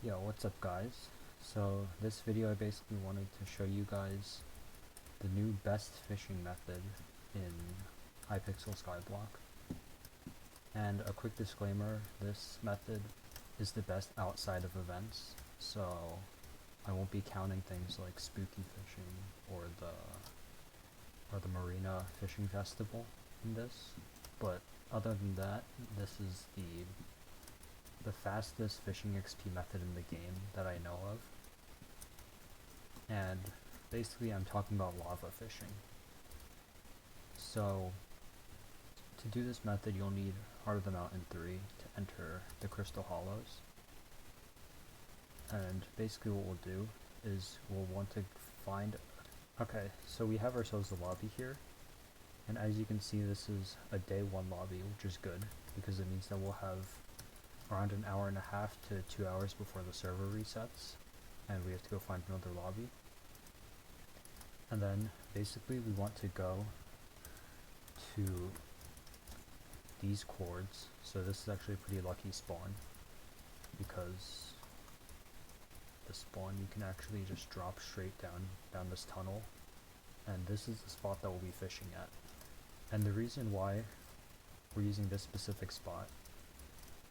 Yo, what's up guys? So this video I basically wanted to show you guys the new best fishing method in hypixel skyblock. And a quick disclaimer, this method is the best outside of events, so I won't be counting things like spooky fishing or the marina fishing festival in this. But other than that, this is the fastest fishing XP method in the game that I know of. And basically I'm talking about lava fishing. So to do this method you'll need Heart of the Mountain 3 to enter the Crystal Hollows. And basically what we'll do is we'll want to find... Okay, so we have ourselves a lobby here. And as you can see, this is a day 1 lobby, which is good because it means that we'll have around an hour and a half to 2 hours before the server resets and we have to go find another lobby. And then basically we want to go to these Coords. So this is actually a pretty lucky spawn because the spawn you can actually just drop straight down this tunnel, and this is the spot that we'll be fishing at. And the reason why we're using this specific spot,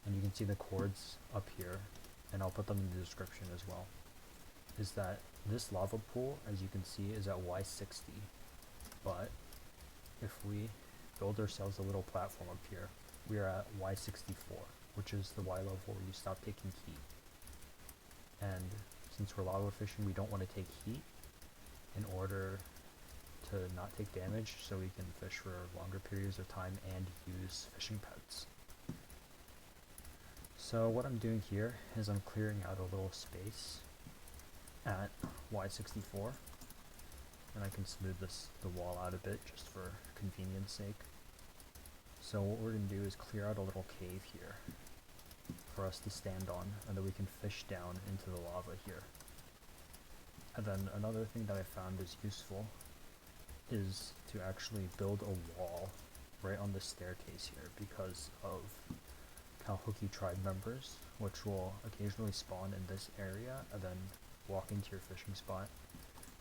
and you can see the Coords up here, and I'll put them in the description as well, is that this lava pool, as you can see, is at Y60, but if we build ourselves a little platform up here, we are at Y64, which is the Y level where you stop taking heat. And since we're lava fishing, we don't want to take heat in order to not take damage, so we can fish for longer periods of time and use fishing pets. So what I'm doing here is I'm clearing out a little space at Y64, and I can smooth the wall out a bit just for convenience sake. So what we're going to do is clear out a little cave here for us to stand on, and then we can fish down into the lava here. And then another thing that I found is useful is to actually build a wall right on the staircase here because of Kalhookie tribe members, which will occasionally spawn in this area and then walk into your fishing spot,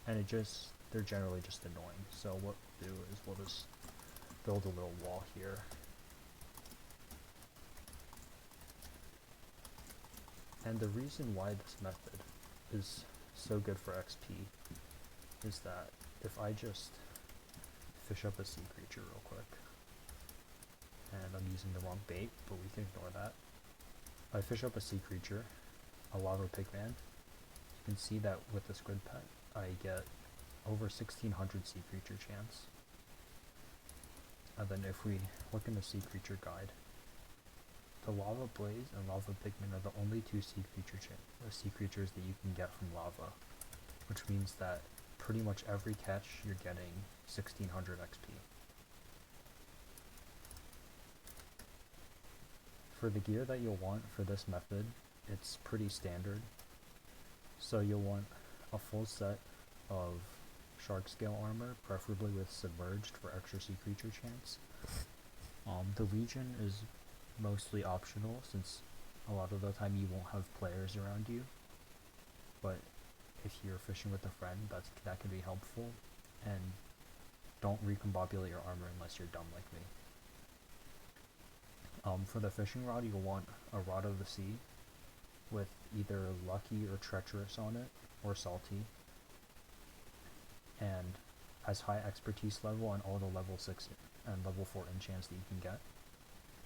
and they're generally just annoying. So what we'll do is we'll just build a little wall here. And the reason why this method is so good for XP is that if I just fish up a sea creature real quick, and I'm using the wrong bait, but we can ignore that. If I fish up a sea creature, a lava pigman, you can see that with the squid pet, I get over 1600 sea creature chance. And then if we look in the sea creature guide, the lava blaze and lava pigman are the only two sea creatures that you can get from lava, which means that pretty much every catch you're getting 1600 XP. For the gear that you'll want for this method, it's pretty standard. So you'll want a full set of shark scale armor, preferably with submerged for extra sea creature chance. The Legion is mostly optional since a lot of the time you won't have players around you, but if you're fishing with a friend, that can be helpful. And don't recombobulate your armor unless you're dumb like me. For the fishing rod, you'll want a Rod of the Sea with either Lucky or Treacherous on it, or Salty, and has high expertise level and all the level 6 and level 4 enchants that you can get,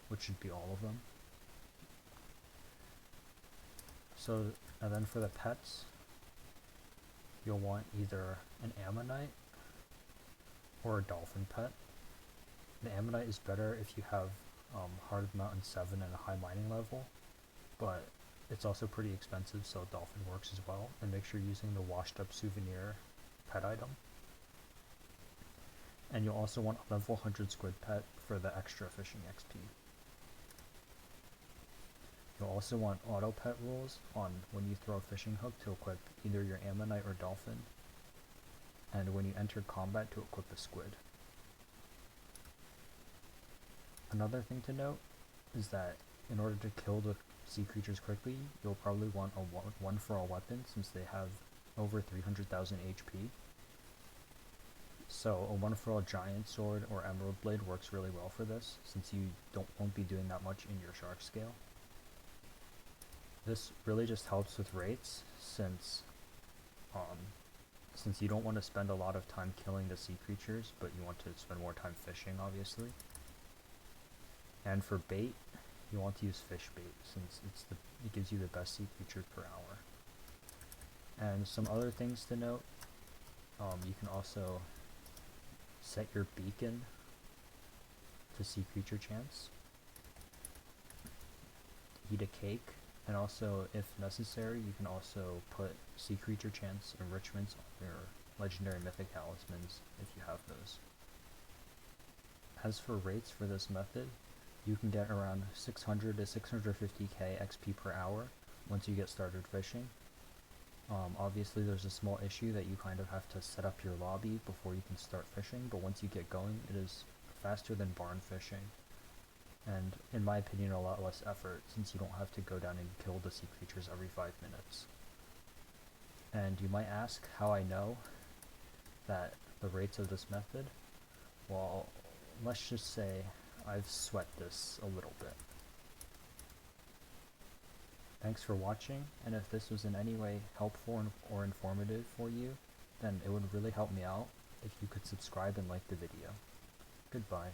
which should be all of them. So, and then for the pets, you'll want either an Ammonite or a dolphin pet. The Ammonite is better if you have Heart of the Mountain 7 and a high mining level, but it's also pretty expensive, so dolphin works as well. And make sure you're using the washed up souvenir pet item. And you'll also want a level 100 squid pet for the extra fishing XP. You'll also want auto pet rules on when you throw a fishing hook to equip either your Ammonite or dolphin, and when you enter combat to equip a squid. Another thing to note is that in order to kill the sea creatures quickly, you'll probably want a one for all weapon since they have over 300,000 HP. So a one for all giant sword or emerald blade works really well for this since you won't be doing that much in your shark scale. This really just helps with rates since you don't want to spend a lot of time killing the sea creatures, but you want to spend more time fishing, obviously. And for bait, you want to use fish bait since it gives you the best sea creature per hour. And some other things to note, you can also set your beacon to sea creature chance, eat a cake, and also, if necessary, you can also put sea creature chance enrichments on your legendary mythic talismans if you have those. As for rates for this method, you can get around 600 to 650k XP per hour once you get started fishing. Obviously there's a small issue that you kind of have to set up your lobby before you can start fishing, but once you get going, it is faster than barn fishing. And in my opinion, a lot less effort since you don't have to go down and kill the sea creatures every 5 minutes. And you might ask how I know that the rates of this method? Well, let's just say I've sweat this a little bit. Thanks for watching, and if this was in any way helpful or informative for you, then it would really help me out if you could subscribe and like the video. Goodbye.